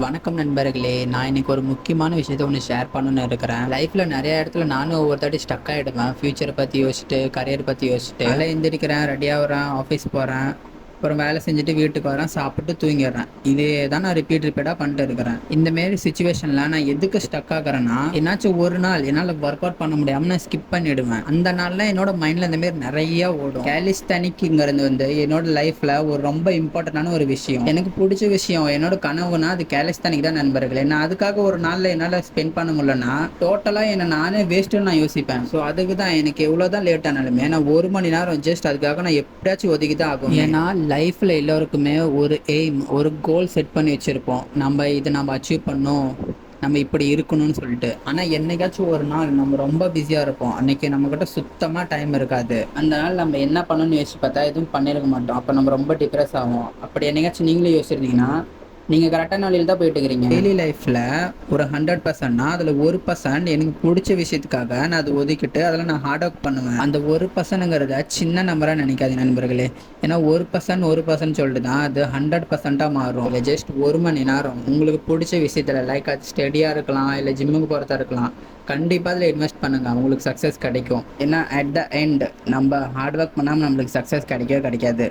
வணக்கம் நண்பர்களே. நான் இன்னைக்கு ஒரு முக்கியமான விஷயத்த ஒன்று ஷேர் பண்ணணும்னு இருக்கிறேன். லைஃப்ல நிறைய இடத்துல நானும் ஒவ்வொரு தாட்டி ஸ்டக் ஆகிடுவேன். ஃபியூச்சரை பற்றி யோசிச்சுட்டு, கரியர் பற்றி யோசிச்சுட்டு காலைல எந்திரிக்கிறேன், ரெடி ஆகுறேன், ஆஃபீஸ் போகிறேன், அப்புறம் வேலை செஞ்சுட்டு வீட்டுக்கு வரேன், சாப்பிட்டு தூங்கிடுறேன். இதே தான் நான் ரிப்பீட்டாக பண்ணிட்டு இருக்கிறேன். இந்த மாரி சுச்சுவேஷனில் நான் எதுக்கு ஸ்டக் ஆகுறேன்னா, என்னாச்சும் ஒரு நாள் என்னால் ஒர்க் அவுட் பண்ண முடியாமல் நான் ஸ்கிப் பண்ணிடுவேன். அந்த நாளில் என்னோட மைண்டில் இந்த மாரி நிறைய ஓடும். கேலிஸ்தானிக்ங்கிறது வந்து என்னோட லைஃப்பில் ஒரு ரொம்ப இம்பார்ட்டண்டான ஒரு விஷயம். எனக்கு பிடிச்ச விஷயம், என்னோட கனவுனா அது கேலிஸ்தானிக் தான் நண்பர்களே. நான் அதுக்காக ஒரு நாளில் என்னால் ஸ்பெண்ட் பண்ண முடியலன்னா டோட்டலாக என்னை நானே வேஸ்ட்டுன்னு நான் யோசிப்பேன். ஸோ அதுக்கு தான் எனக்கு எவ்வளோ தான் லேட் ஆனாலுமே நான் 1 மணி நேரம் ஜஸ்ட் அதுக்காக நான் எப்படியாச்சும் ஒதுக்கி தான் ஆகும். ஏன்னா லைஃப்பில் எல்லோருக்குமே ஒரு எய்ம், ஒரு கோல் செட் பண்ணி வச்சுருப்போம். இதை நம்ம அச்சீவ் பண்ணோம், நம்ம இப்படி இருக்கணும்னு சொல்லிட்டு. ஆனால் என்னைக்காச்சும் ஒரு நாள் நம்ம ரொம்ப பிஸியாக இருப்போம். அன்றைக்கி நம்மக்கிட்ட சுத்தமாக டைம் இருக்காது. அந்த நாள் நம்ம என்ன பண்ணணும்னு யோசிச்சு பார்த்தா எதுவும் பண்ணியிருக்க மாட்டோம். அப்போ நம்ம ரொம்ப டிப்ரெஸ் ஆகும். அப்படி என்னைக்காச்சும் நீங்களே யோசிச்சிருந்தீங்கன்னா நீங்கள் கரெக்டான வழியில் தான் போயிட்டு இருக்கிறீங்க. டெய்லி லைஃப்பில் ஒரு 100%னா அதில் 1% எனக்கு பிடிச்ச விஷயத்துக்காக நான் அதை ஒதுக்கிட்டு அதில் நான் ஹார்ட் ஒர்க் பண்ணுவேன். அந்த 1%ங்கிறத சின்ன நம்பராக நினைக்காதீங்க நண்பர்களே. ஏன்னா 1% சொல்லிட்டு தான் அது 100%ஆக மாறும். இல்லை ஜஸ்ட் 1 மணி நேரம் உங்களுக்கு பிடிச்ச விஷயத்தில், லைக் அது ஸ்டடியாக இருக்கலாம், இல்லை ஜிம்முக்கு போகிறதா இருக்கலாம், கண்டிப்பாக அதில் இன்வெஸ்ட் பண்ணுங்கள். உங்களுக்கு சக்ஸஸ் கிடைக்கும். ஏன்னா அட் த எண்ட் நம்ம ஹார்ட் ஒர்க் பண்ணாமல் நம்மளுக்கு சக்ஸஸ் கிடைக்கவே கிடைக்காது.